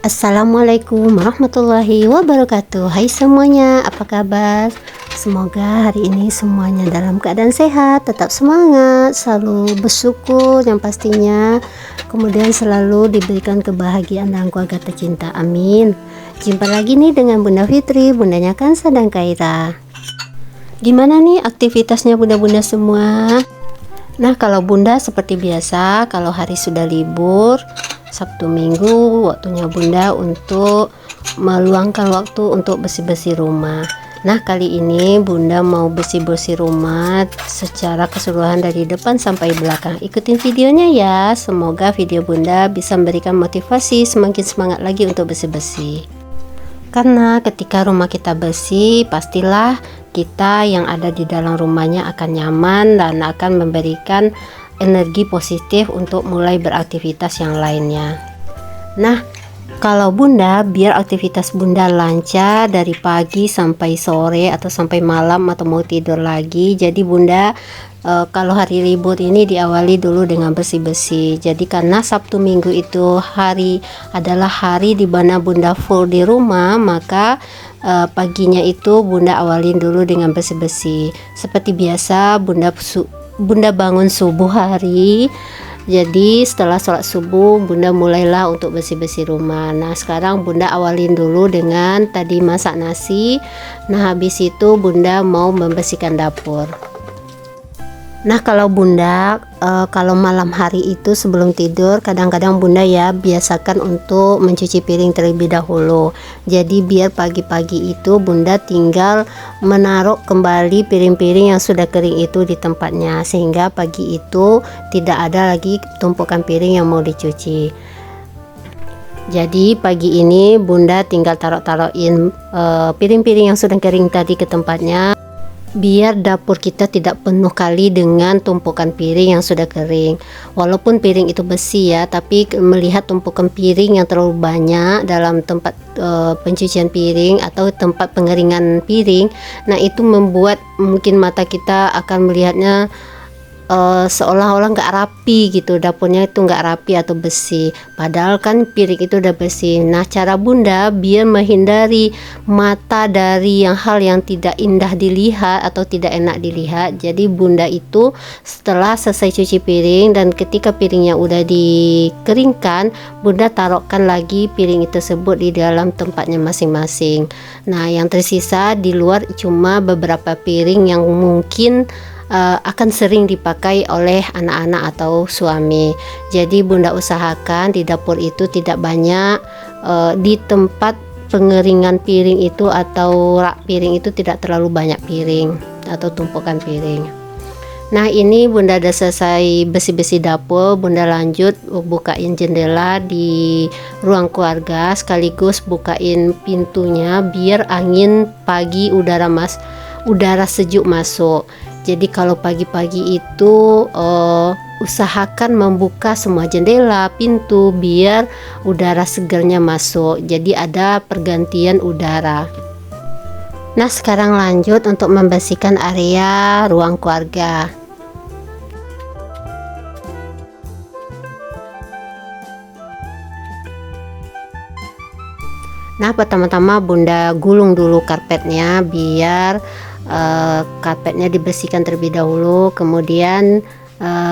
Assalamualaikum warahmatullahi wabarakatuh. Hai semuanya, apa kabar? Semoga hari ini semuanya dalam keadaan sehat, tetap semangat, selalu bersyukur yang pastinya, kemudian selalu diberikan kebahagiaan dan keluarga tercinta, amin. Jumpa lagi nih dengan Bunda Fitri, bundanya Kansa dan Kaira. Gimana nih aktivitasnya bunda-bunda semua? Nah, kalau bunda seperti biasa, kalau hari sudah libur Sabtu Minggu, waktunya bunda untuk meluangkan waktu untuk bersih-bersih rumah. Nah, kali ini bunda mau bersih-bersih rumah secara keseluruhan dari depan sampai belakang. Ikutin videonya ya, semoga video bunda bisa memberikan motivasi semakin semangat lagi untuk bersih-bersih. Karena ketika rumah kita bersih, pastilah kita yang ada di dalam rumahnya akan nyaman dan akan memberikan energi positif untuk mulai beraktivitas yang lainnya. Nah, kalau bunda biar aktivitas bunda lancar dari pagi sampai sore atau sampai malam atau mau tidur lagi, jadi bunda kalau hari libur ini diawali dulu dengan bersih-bersih. Jadi karena Sabtu Minggu itu adalah hari di mana bunda full di rumah, maka paginya itu bunda awalin dulu dengan bersih-bersih. Seperti biasa bunda bangun subuh hari, jadi setelah sholat subuh bunda mulailah untuk bersih-bersih rumah. Nah, sekarang bunda awalin dulu dengan tadi masak nasi. Nah, habis itu bunda mau membersihkan dapur. Nah, kalau bunda kalau malam hari itu sebelum tidur, kadang-kadang bunda ya biasakan untuk mencuci piring terlebih dahulu. Jadi biar pagi-pagi itu bunda tinggal menaruh kembali piring-piring yang sudah kering itu di tempatnya, sehingga pagi itu tidak ada lagi tumpukan piring yang mau dicuci. Jadi pagi ini bunda tinggal taruhin piring-piring yang sudah kering tadi ke tempatnya, biar dapur kita tidak penuh kali dengan tumpukan piring yang sudah kering. Walaupun piring itu besi ya, tapi melihat tumpukan piring yang terlalu banyak dalam tempat pencucian piring atau tempat pengeringan piring, nah itu membuat mungkin mata kita akan melihatnya seolah-olah nggak rapi gitu, dapurnya itu nggak rapi atau bersih, padahal kan piring itu udah bersih. Nah, cara bunda biar menghindari mata dari hal yang tidak indah dilihat atau tidak enak dilihat, jadi bunda itu setelah selesai cuci piring dan ketika piringnya udah dikeringkan, bunda taruhkan lagi piring tersebut di dalam tempatnya masing-masing. Nah, yang tersisa di luar cuma beberapa piring yang mungkin akan sering dipakai oleh anak-anak atau suami. Jadi bunda usahakan di dapur itu tidak banyak di tempat pengeringan piring itu atau rak piring itu tidak terlalu banyak piring atau tumpukan piring. Nah, ini bunda udah selesai bersih-bersih dapur, bunda lanjut bukain jendela di ruang keluarga, sekaligus bukain pintunya biar angin pagi udara sejuk masuk. Jadi kalau pagi-pagi itu usahakan membuka semua jendela, pintu biar udara segarnya masuk. Jadi ada pergantian udara. Nah, sekarang lanjut untuk membersihkan area ruang keluarga. Nah, pertama-tama bunda gulung dulu karpetnya biar karpetnya dibersihkan terlebih dahulu, kemudian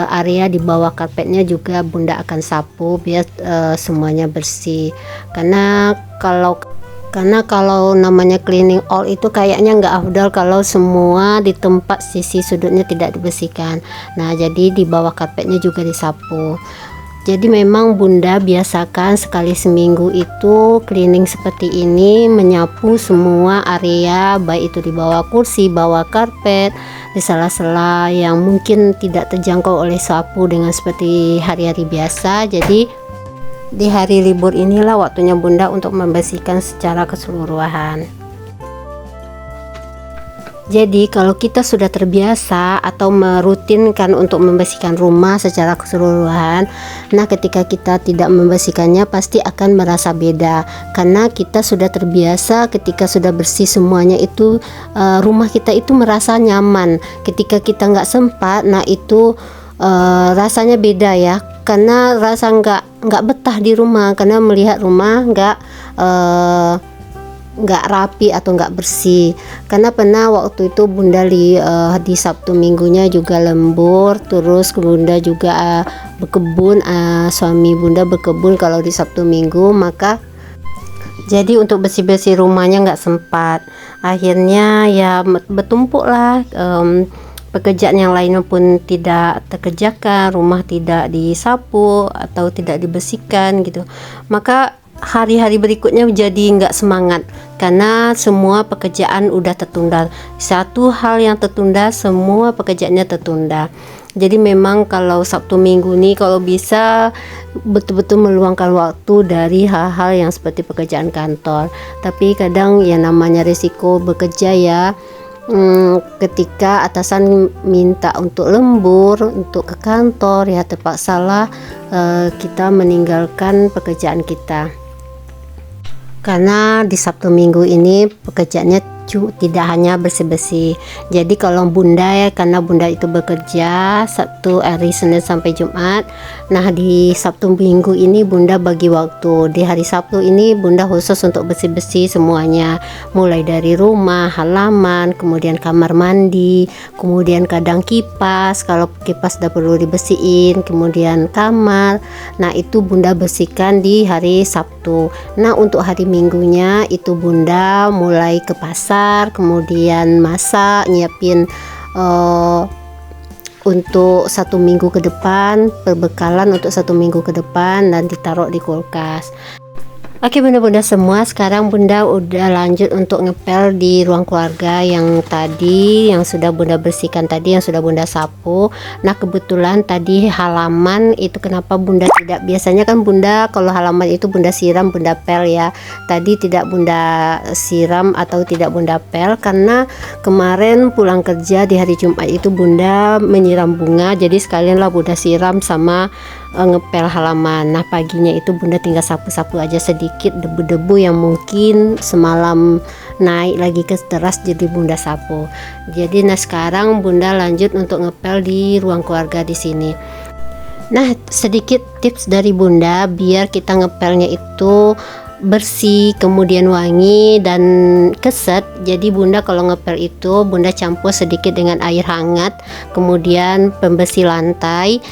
area di bawah karpetnya juga bunda akan sapu biar semuanya bersih. Karena kalau namanya cleaning all itu kayaknya nggak afdal kalau semua di tempat sisi sudutnya tidak dibersihkan. Nah, jadi di bawah karpetnya juga disapu. Jadi memang bunda biasakan sekali seminggu itu cleaning seperti ini, menyapu semua area, baik itu di bawah kursi, bawah karpet, di sela-sela yang mungkin tidak terjangkau oleh sapu dengan seperti hari-hari biasa. Jadi di hari libur inilah waktunya bunda untuk membersihkan secara keseluruhan. Jadi kalau kita sudah terbiasa atau merutinkan untuk membersihkan rumah secara keseluruhan, nah ketika kita tidak membersihkannya pasti akan merasa beda. Karena kita sudah terbiasa ketika sudah bersih semuanya itu rumah kita itu merasa nyaman. Ketika kita nggak sempat, nah itu rasanya beda ya. karena rasa nggak betah di rumah, karena melihat rumah nggak rapi atau nggak bersih. Karena pernah waktu itu bunda di Sabtu minggunya juga lembur, terus bunda juga berkebun, suami bunda berkebun kalau di Sabtu minggu, maka jadi untuk bersih-bersih rumahnya nggak sempat. Akhirnya ya bertumpuk lah, pekerjaan yang lainnya pun tidak terkerjakan, rumah tidak disapu atau tidak dibersihkan gitu. Maka hari-hari berikutnya jadi nggak semangat karena semua pekerjaan udah tertunda. Satu hal yang tertunda, semua pekerjaannya tertunda. Jadi memang kalau Sabtu Minggu nih kalau bisa betul-betul meluangkan waktu dari hal-hal yang seperti pekerjaan kantor. Tapi kadang ya namanya risiko bekerja ya, ketika atasan minta untuk lembur untuk ke kantor ya terpaksalah kita meninggalkan pekerjaan kita. Karena di Sabtu Minggu ini pekerjaannya tidak hanya bersih-bersih. Jadi kalau bunda ya, karena bunda itu bekerja Sabtu hari Senin sampai Jumat. Nah di Sabtu Minggu ini bunda bagi waktu. Di hari Sabtu ini bunda khusus untuk bersih-bersih semuanya. Mulai dari rumah, halaman, kemudian kamar mandi, kemudian kadang kipas, kalau kipas sudah perlu dibersihin, kemudian kamar. Nah itu bunda bersihkan di hari Sabtu. Nah untuk hari Minggunya itu bunda mulai ke pasar, kemudian masak, nyiapin untuk 1 minggu ke depan, perbekalan untuk 1 minggu ke depan dan ditaruh di kulkas. Oke bunda-bunda semua, sekarang bunda udah lanjut untuk ngepel di ruang keluarga yang tadi, yang sudah bunda bersihkan tadi, yang sudah bunda sapu. Nah kebetulan tadi halaman itu kenapa bunda tidak, biasanya kan bunda kalau halaman itu bunda siram, bunda pel ya. Tadi tidak bunda siram atau tidak bunda pel karena kemarin pulang kerja di hari Jumat itu bunda menyiram bunga, jadi sekalian lah bunda siram sama ngepel halaman. Nah paginya itu bunda tinggal sapu-sapu aja sedikit debu-debu yang mungkin semalam naik lagi ke teras, jadi bunda sapu. Jadi nah sekarang bunda lanjut untuk ngepel di ruang keluarga di sini. Nah sedikit tips dari bunda biar kita ngepelnya itu bersih, kemudian wangi dan keset. Jadi bunda kalau ngepel itu bunda campur sedikit dengan air hangat, kemudian pembersih lantai.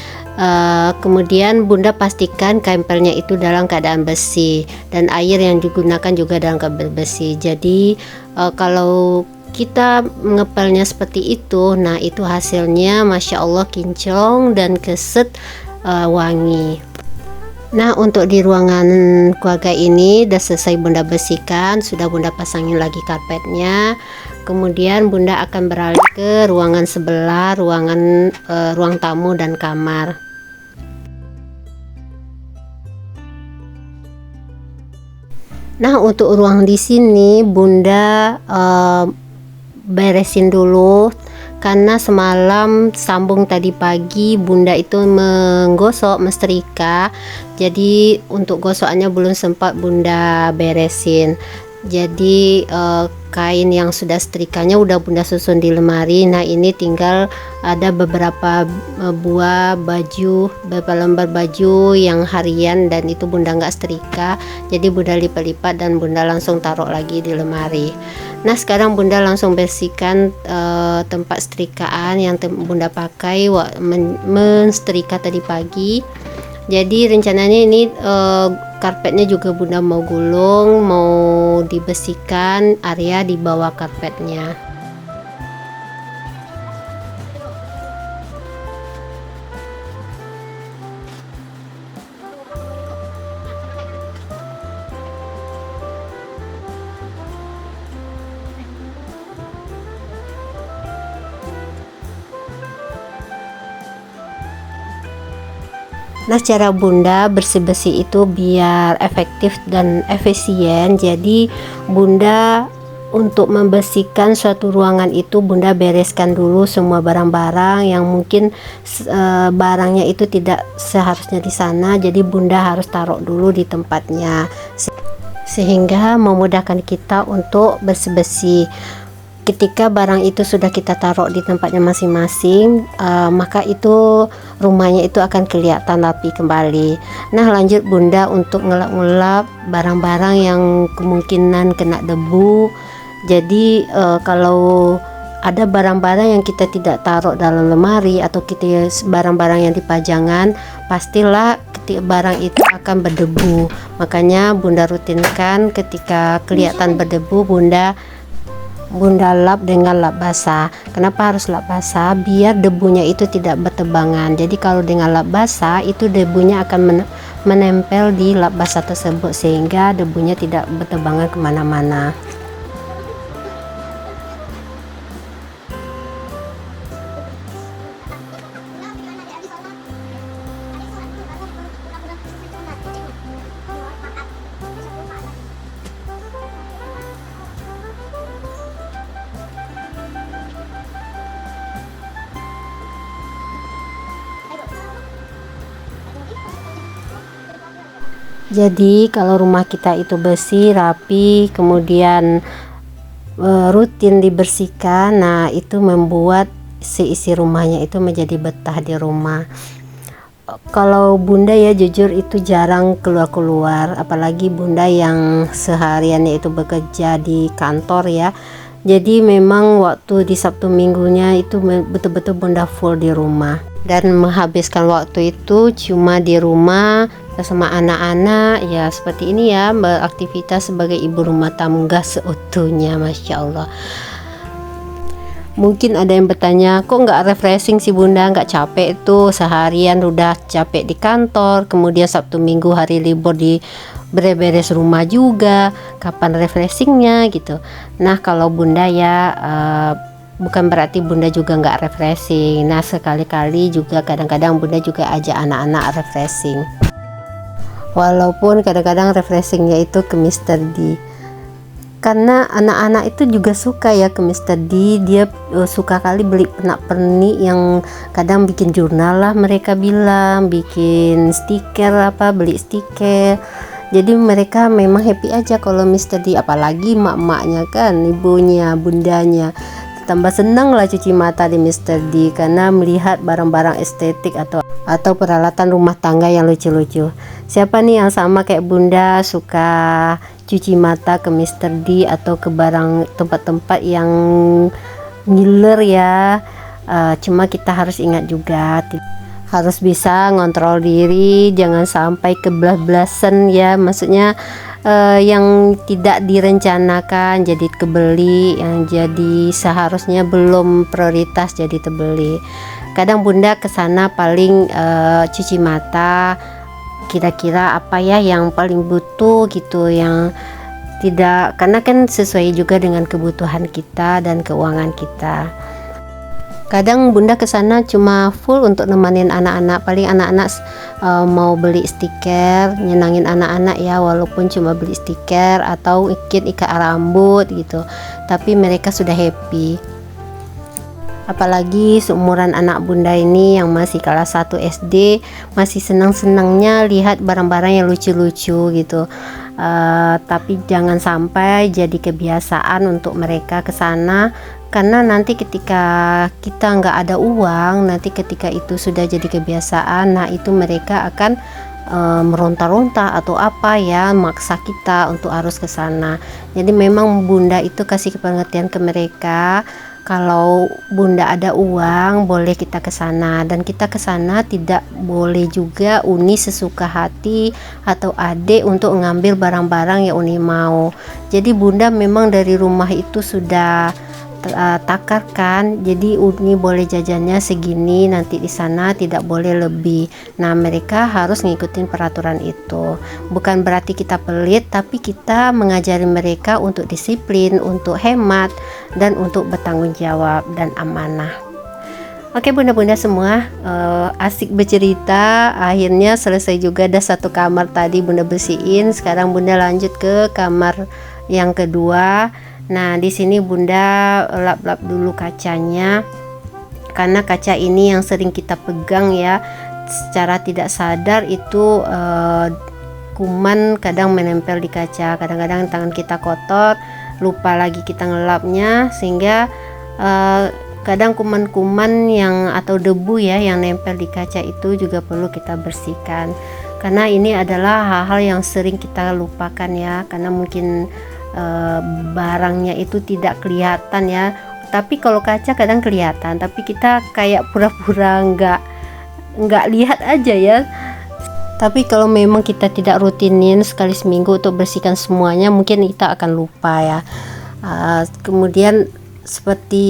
Kemudian bunda pastikan kaempelnya itu dalam keadaan bersih dan air yang digunakan juga dalam keadaan bersih. Jadi kalau kita ngepelnya seperti itu, nah itu hasilnya Masya Allah kinclong dan keset, wangi. Nah untuk di ruangan keluarga ini udah selesai bunda bersihkan, sudah bunda pasangin lagi karpetnya. Kemudian bunda akan beralih ke ruangan sebelah, ruang tamu dan kamar. Nah untuk ruang di sini bunda beresin dulu karena semalam sambung tadi pagi bunda itu menggosok, mensetrika. Jadi untuk gosokannya belum sempat bunda beresin. Jadi kain yang sudah setrikanya udah bunda susun di lemari. Nah ini tinggal ada beberapa buah baju, beberapa lembar baju yang harian dan itu bunda nggak setrika, jadi bunda lipat-lipat dan bunda langsung taruh lagi di lemari. Nah sekarang bunda langsung bersihkan tempat setrikaan yang bunda pakai mensetrika tadi pagi. Jadi rencananya ini karpetnya juga bunda mau gulung, mau dibersihkan area di bawah karpetnya. Nah cara bunda bersih-bersih itu biar efektif dan efisien, jadi bunda untuk membersihkan suatu ruangan itu bunda bereskan dulu semua barang-barang yang mungkin barangnya itu tidak seharusnya di sana, jadi bunda harus taruh dulu di tempatnya sehingga memudahkan kita untuk bersih-bersih. ketika barang itu sudah kita taruh di tempatnya masing-masing, maka itu rumahnya itu akan kelihatan rapi kembali. Nah, lanjut Bunda untuk ngelap-ngelap barang-barang yang kemungkinan kena debu. Jadi kalau ada barang-barang yang kita tidak taruh dalam lemari atau kita barang-barang yang dipajangan, pastilah barang itu akan berdebu. Makanya Bunda rutinkan ketika kelihatan berdebu, Bunda lap dengan lap basah. Kenapa harus lap basah? Biar debunya itu tidak bertebangan. Jadi kalau dengan lap basah itu debunya akan menempel di lap basah tersebut, sehingga debunya tidak bertebangan kemana-mana. Jadi kalau rumah kita itu bersih, rapi, kemudian rutin dibersihkan, nah itu membuat seisi rumahnya itu menjadi betah di rumah. Kalau Bunda ya jujur itu jarang keluar-keluar, apalagi Bunda yang sehariannya itu bekerja di kantor ya. Jadi memang waktu di Sabtu Minggunya itu betul-betul Bunda full di rumah, dan menghabiskan waktu itu cuma di rumah bersama anak-anak ya, seperti ini ya, beraktivitas sebagai ibu rumah tangga seutuhnya. Masya Allah. Mungkin ada yang bertanya, kok nggak refreshing sih Bunda, nggak capek tuh seharian udah capek di kantor, kemudian Sabtu Minggu hari libur di beres-beres rumah juga, kapan refreshingnya gitu. Nah kalau Bunda ya bukan berarti Bunda juga nggak refreshing. Nah sekali-kali juga kadang-kadang Bunda juga ajak anak-anak refreshing, walaupun kadang-kadang refreshingnya itu ke Mr. D, karena anak-anak itu juga suka ya ke Mr. D. Dia suka kali beli pernak-pernik yang kadang bikin jurnal lah, mereka bilang bikin stiker apa, beli stiker. Jadi mereka memang happy aja kalau Mr. D, apalagi mak-maknya kan, ibunya, bundanya tambah senang lah cuci mata di Mr. D karena melihat barang-barang estetik atau peralatan rumah tangga yang lucu-lucu. Siapa nih yang sama kayak Bunda suka cuci mata ke Mr. D atau ke barang tempat-tempat yang ngiler ya. Cuma kita harus ingat juga, harus bisa ngontrol diri, jangan sampai keblas-blasan ya, maksudnya yang tidak direncanakan jadi kebeli, yang jadi seharusnya belum prioritas jadi terbeli. Kadang Bunda kesana paling cuci mata, kira-kira apa ya yang paling butuh gitu, yang tidak, karena kan sesuai juga dengan kebutuhan kita dan keuangan kita. Kadang Bunda kesana cuma full untuk nemenin anak-anak, paling anak-anak mau beli stiker, nyenangin anak-anak ya, walaupun cuma beli stiker atau ikat rambut gitu, tapi mereka sudah happy. Apalagi seumuran anak Bunda ini yang masih kelas 1 SD, masih senang-senangnya lihat barang-barang yang lucu-lucu gitu. Tapi jangan sampai jadi kebiasaan untuk mereka ke sana, karena nanti ketika kita nggak ada uang, nanti ketika itu sudah jadi kebiasaan, nah itu mereka akan meronta-ronta atau apa ya, maksa kita untuk harus ke sana. Jadi memang Bunda itu kasih pengertian ke mereka, kalau Bunda ada uang boleh kita ke sana, dan kita ke sana tidak boleh juga Uni sesuka hati atau adik untuk ngambil barang-barang yang Uni mau. Jadi Bunda memang dari rumah itu sudah takarkan, jadi Uni boleh jajannya segini, nanti di sana tidak boleh lebih. Nah mereka harus ngikutin peraturan itu. Bukan berarti kita pelit, tapi kita mengajari mereka untuk disiplin, untuk hemat, dan untuk bertanggung jawab dan amanah. Oke bunda-bunda semua, asik bercerita. Akhirnya selesai juga, ada satu kamar tadi Bunda bersihin. Sekarang Bunda lanjut ke kamar yang kedua. Nah di sini Bunda lap-lap dulu kacanya, karena kaca ini yang sering kita pegang ya, secara tidak sadar itu kuman kadang menempel di kaca. Kadang-kadang tangan kita kotor, lupa lagi kita ngelapnya, sehingga kadang kuman-kuman yang atau debu ya yang nempel di kaca itu juga perlu kita bersihkan, karena ini adalah hal-hal yang sering kita lupakan ya, karena mungkin barangnya itu tidak kelihatan ya, tapi kalau kaca kadang kelihatan, tapi kita kayak pura-pura nggak lihat aja ya. Tapi kalau memang kita tidak rutinin sekali seminggu untuk bersihkan semuanya, mungkin kita akan lupa ya. Kemudian seperti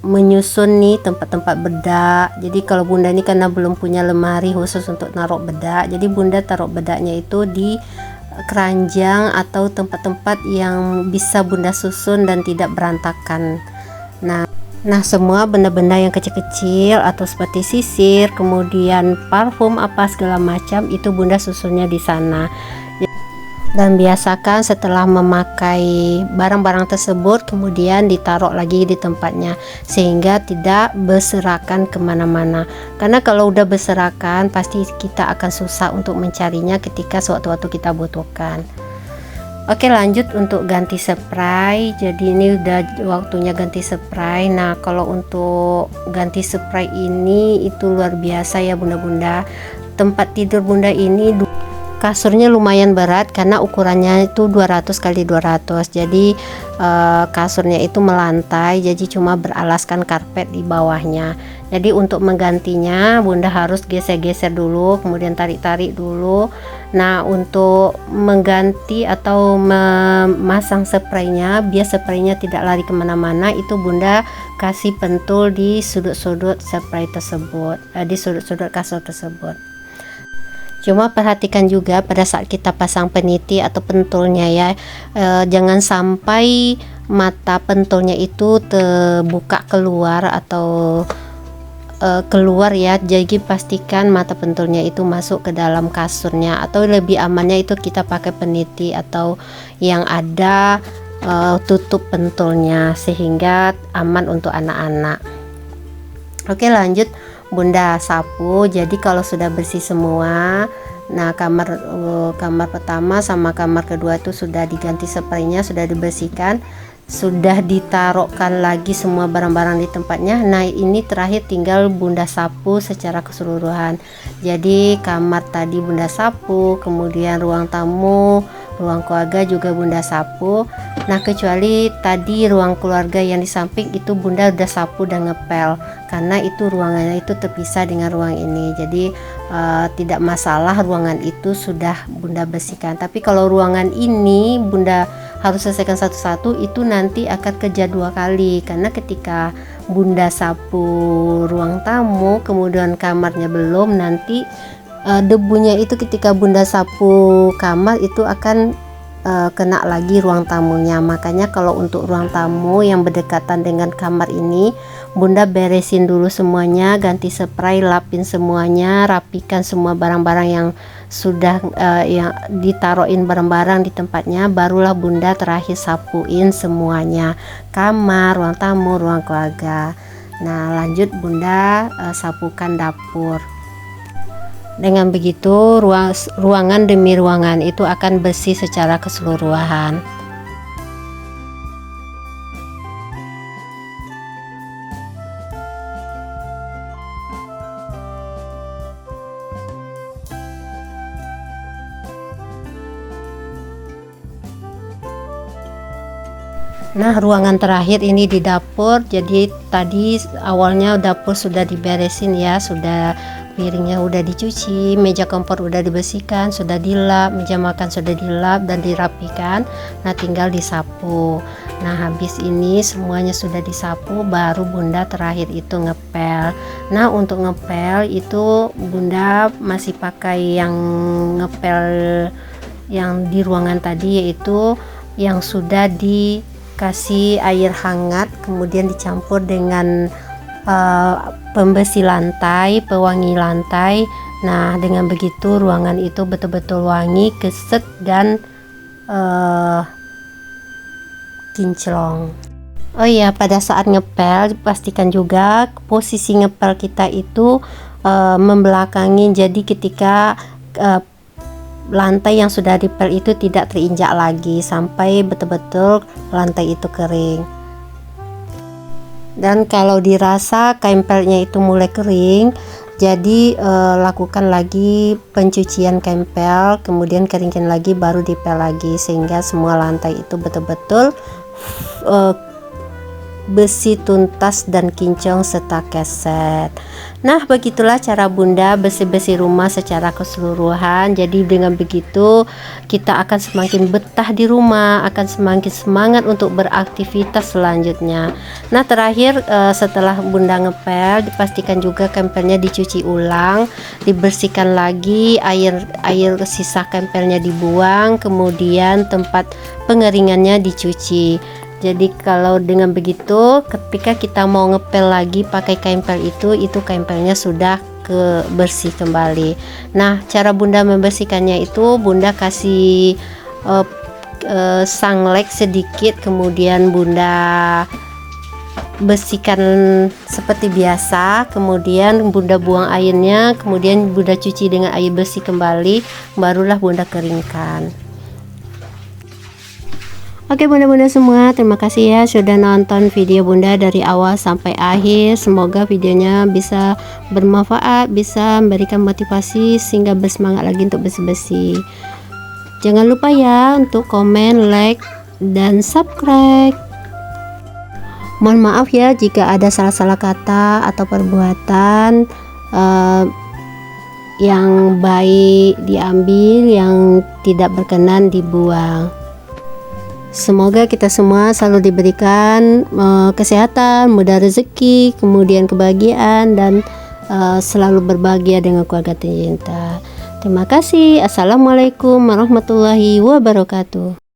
menyusun nih tempat-tempat bedak. Jadi kalau bunda ini karena belum punya lemari khusus untuk naruh bedak, jadi bunda taruh bedaknya itu di keranjang atau tempat-tempat yang bisa bunda susun dan tidak berantakan. Nah semua benda-benda yang kecil-kecil atau seperti sisir, kemudian parfum apa segala macam itu bunda susunnya di sana. Dan biasakan setelah memakai barang-barang tersebut kemudian ditaruh lagi di tempatnya, sehingga tidak berserakan kemana-mana, karena kalau udah berserakan pasti kita akan susah untuk mencarinya ketika sewaktu-waktu kita butuhkan. Oke, lanjut untuk ganti spray. Jadi ini udah waktunya ganti spray. Nah kalau untuk ganti spray ini itu luar biasa ya bunda-bunda. Tempat tidur bunda ini kasurnya lumayan berat karena ukurannya itu 200 kali 200, jadi kasurnya itu melantai, jadi cuma beralaskan karpet di bawahnya. Jadi untuk menggantinya bunda harus geser-geser dulu, kemudian tarik-tarik dulu. Nah untuk mengganti atau memasang spraynya biar spraynya tidak lari kemana-mana, itu bunda kasih pentul di sudut-sudut spray tersebut, di sudut-sudut kasur tersebut. Cuma perhatikan juga pada saat kita pasang peniti atau pentulnya ya, jangan sampai mata pentulnya itu terbuka keluar atau keluar ya. Jadi pastikan mata pentulnya itu masuk ke dalam kasurnya, atau lebih amannya itu kita pakai peniti atau yang ada tutup pentulnya sehingga aman untuk anak-anak. Oke, lanjut bunda sapu. Jadi kalau sudah bersih semua, nah kamar pertama sama kamar kedua itu sudah diganti spraynya, sudah dibersihkan, sudah ditaruhkan lagi semua barang-barang di tempatnya. Nah ini terakhir tinggal bunda sapu secara keseluruhan. Jadi kamar tadi bunda sapu, kemudian ruang tamu, ruang keluarga juga bunda sapu. Nah kecuali tadi ruang keluarga yang di samping itu bunda udah sapu dan ngepel, karena itu ruangannya itu terpisah dengan ruang ini, jadi tidak masalah ruangan itu sudah bunda bersihkan. Tapi kalau ruangan ini bunda harus selesaikan satu-satu, itu nanti akan kerja 2 kali, karena ketika bunda sapu ruang tamu kemudian kamarnya belum, nanti debunya itu ketika bunda sapu kamar itu akan kena lagi ruang tamunya. Makanya kalau untuk ruang tamu yang berdekatan dengan kamar ini bunda beresin dulu semuanya, ganti spray, lapin semuanya, rapikan semua barang-barang yang sudah yang ditaruhin barang-barang di tempatnya, barulah bunda terakhir sapuin semuanya, kamar, ruang tamu, ruang keluarga. Nah lanjut bunda sapukan dapur. Dengan begitu ruangan demi ruangan itu akan bersih secara keseluruhan. Nah ruangan terakhir ini di dapur. Jadi tadi awalnya dapur sudah diberesin ya, sudah piringnya udah dicuci, meja kompor udah dibersihkan, sudah dilap, meja makan sudah dilap dan dirapikan. Nah tinggal disapu. Nah habis ini semuanya sudah disapu, baru bunda terakhir itu ngepel. Nah untuk ngepel itu bunda masih pakai yang ngepel yang di ruangan tadi, yaitu yang sudah dikasih air hangat kemudian dicampur dengan pembersih lantai, pewangi lantai. Nah dengan begitu ruangan itu betul-betul wangi, keset dan kinclong. Oh iya, pada saat ngepel pastikan juga posisi ngepel kita itu membelakangi. Jadi ketika lantai yang sudah dipel itu tidak terinjak lagi sampai betul-betul lantai itu kering. Dan kalau dirasa kain pelnya itu mulai kering, jadi lakukan lagi pencucian kain pel, kemudian keringkan lagi baru dipel lagi, sehingga semua lantai itu betul-betul besi tuntas dan kinclong serta keset. Nah, begitulah cara Bunda bersih-bersih rumah secara keseluruhan. Jadi dengan begitu kita akan semakin betah di rumah, akan semakin semangat untuk beraktivitas selanjutnya. Nah, terakhir setelah Bunda ngepel, dipastikan juga kempelnya dicuci ulang, dibersihkan lagi, air sisa kempelnya dibuang, kemudian tempat pengeringannya dicuci. Jadi kalau dengan begitu, ketika kita mau ngepel lagi pakai kain pel itu kain pelnya sudah bersih kembali. Nah, cara Bunda membersihkannya itu Bunda kasih sanglek sedikit, kemudian Bunda bersihkan seperti biasa, kemudian Bunda buang airnya, kemudian Bunda cuci dengan air bersih kembali, barulah Bunda keringkan. Oke bunda-bunda semua, terima kasih ya sudah nonton video Bunda dari awal sampai akhir. Semoga videonya bisa bermanfaat, bisa memberikan motivasi sehingga bersemangat lagi untuk bersih-bersih. Jangan lupa ya untuk komen, like, dan subscribe. Mohon maaf ya jika ada salah-salah kata atau perbuatan yang baik diambil, yang tidak berkenan dibuang. Semoga kita semua selalu diberikan kesehatan, mudah rezeki, kemudian kebahagiaan, dan selalu berbahagia dengan keluarga tercinta. Terima kasih. Assalamualaikum warahmatullahi wabarakatuh.